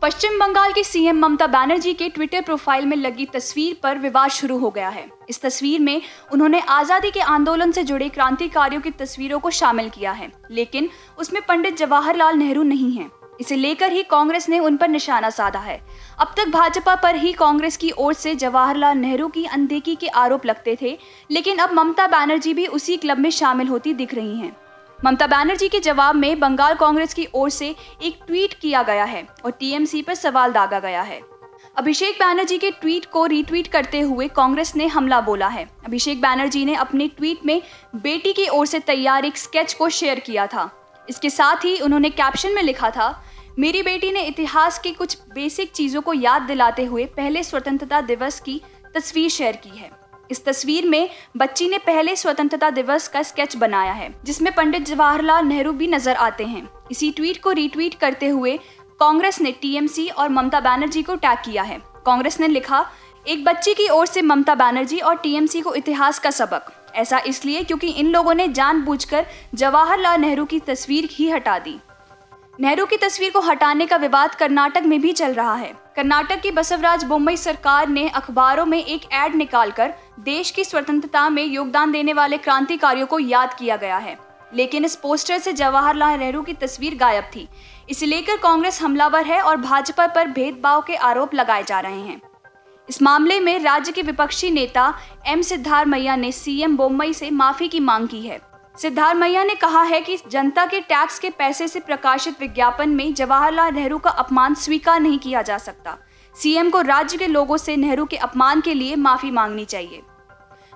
पश्चिम बंगाल की सीएम ममता बनर्जी के Twitter profile में लगी तस्वीर पर विवाद शुरू हो गया है। इस तस्वीर में उन्होंने आजादी के आंदोलन से जुड़े क्रांतिकारियों की तस्वीरों को शामिल किया है, लेकिन उसमें पंडित जवाहरलाल नेहरू नहीं हैं। इसे लेकर ही कांग्रेस ने उन पर निशाना साधा है। अब तक भाजपा पर ही कांग्रेस की ओर से जवाहरलाल नेहरू की अनदेखी के आरोप लगते थे, लेकिन अब ममता बनर्जी भी उसी क्लब में शामिल होती दिख रही हैं। ममता बनर्जी के जवाब में बंगाल कांग्रेस की ओर से एक ट्वीट किया गया है और टीएमसी पर सवाल दागा गया है। अभिषेक बनर्जी के ट्वीट को रीट्वीट करते हुए कांग्रेस ने हमला बोला है। अभिषेक बनर्जी ने अपने ट्वीट में बेटी की ओर से तैयार एक स्केच को शेयर किया था। इसके साथ ही उन्होंने कैप्शन में लिखा था, मेरी बेटी ने इतिहास की कुछ बेसिक चीजों को याद दिलाते हुए पहले स्वतंत्रता दिवस की तस्वीर शेयर की है। इस तस्वीर में बच्ची ने पहले स्वतंत्रता दिवस का स्केच बनाया है, जिसमें पंडित जवाहरलाल नेहरू भी नजर आते हैं। इसी ट्वीट को रीट्वीट करते हुए कांग्रेस ने टीएमसी और ममता बनर्जी को टैग किया है। कांग्रेस ने लिखा, एक बच्ची की ओर से ममता बनर्जी और टीएमसी को इतिहास का सबक। ऐसा इसलिए क्योंकि इन लोगों ने जानबूझकर जवाहरलाल नेहरू की तस्वीर ही हटा दी। नेहरू की तस्वीर को हटाने का विवाद कर्नाटक में भी चल रहा है। कर्नाटक की बसवराज बोम्मई सरकार ने अखबारों में एक एड निकालकर देश की स्वतंत्रता में योगदान देने वाले क्रांतिकारियों को याद किया गया है, लेकिन इस पोस्टर से जवाहरलाल नेहरू की तस्वीर गायब थी। इसे लेकर कांग्रेस हमलावर है और भाजपा पर भेदभाव के आरोप लगाए जा रहे हैं। इस मामले में राज्य के विपक्षी नेता एम सिद्धारमैया ने सीएम बोम्मई से माफी की मांग की है। सिद्धारमैया ने कहा है कि जनता के टैक्स के पैसे से प्रकाशित विज्ञापन में जवाहरलाल नेहरू का अपमान स्वीकार नहीं किया जा सकता। सीएम को राज्य के लोगों से नेहरू के अपमान के लिए माफी मांगनी चाहिए।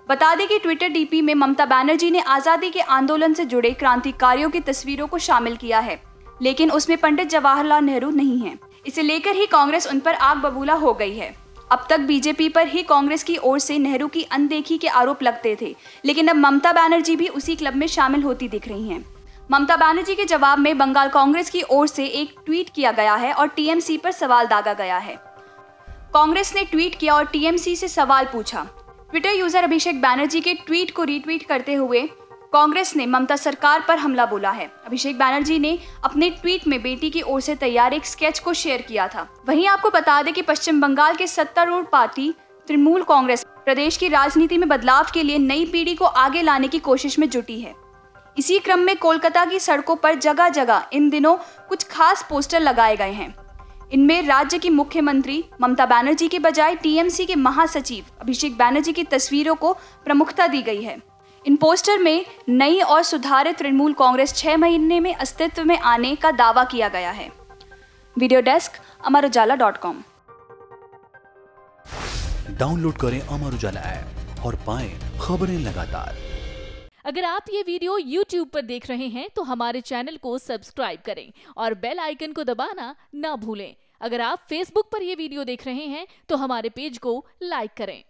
बता दें कि ट्विटर डीपी में ममता बनर्जी ने आजादी के आंदोलन से जुड़े क्रांतिकारियों की तस्वीरों को शामिल किया है, लेकिन उसमें पंडित जवाहरलाल नेहरू नहीं है। इसे लेकर ही कांग्रेस उन पर आग बबूला हो गई है। अब तक बीजेपी पर ही कांग्रेस की ओर से नेहरू की अनदेखी के आरोप लगते थे, लेकिन अब ममता बनर्जी भी उसी क्लब में शामिल होती दिख रही हैं। ममता बनर्जी के जवाब में बंगाल कांग्रेस की ओर से एक ट्वीट किया गया है और टीएमसी पर सवाल दागा गया है। कांग्रेस ने ट्वीट किया और टीएमसी से सवाल पूछा। ट्विटर यूजर अभिषेक बनर्जी के ट्वीट को रीट्वीट करते हुए कांग्रेस ने ममता सरकार पर हमला बोला है। अभिषेक बनर्जी ने अपने ट्वीट में बेटी की ओर से तैयार एक स्केच को शेयर किया था। वहीं आपको बता दें कि पश्चिम बंगाल के सत्तारूढ़ पार्टी तृणमूल कांग्रेस प्रदेश की राजनीति में बदलाव के लिए नई पीढ़ी को आगे लाने की कोशिश में जुटी है। इसी क्रम में कोलकाता की सड़कों पर जगह जगह इन दिनों कुछ खास पोस्टर लगाए गए हैं। इनमें राज्य की मुख्यमंत्री ममता बनर्जी के बजाय टीएमसी के महासचिव अभिषेक बनर्जी की तस्वीरों को प्रमुखता दी गई है। इन पोस्टर में नई और सुधारित तृणमूल कांग्रेस 6 महीने में अस्तित्व में आने का दावा किया गया है। Video desk amarujala.com। डाउनलोड करें अमर उजाला ऐप और पाएं खबरें लगातार। अगर आप ये वीडियो YouTube पर देख रहे हैं तो हमारे चैनल को सब्सक्राइब करें और बेल आइकन को दबाना ना भूलें। अगर आप Facebook पर ये वीडियो देख रहे हैं तो हमारे पेज को लाइक करें।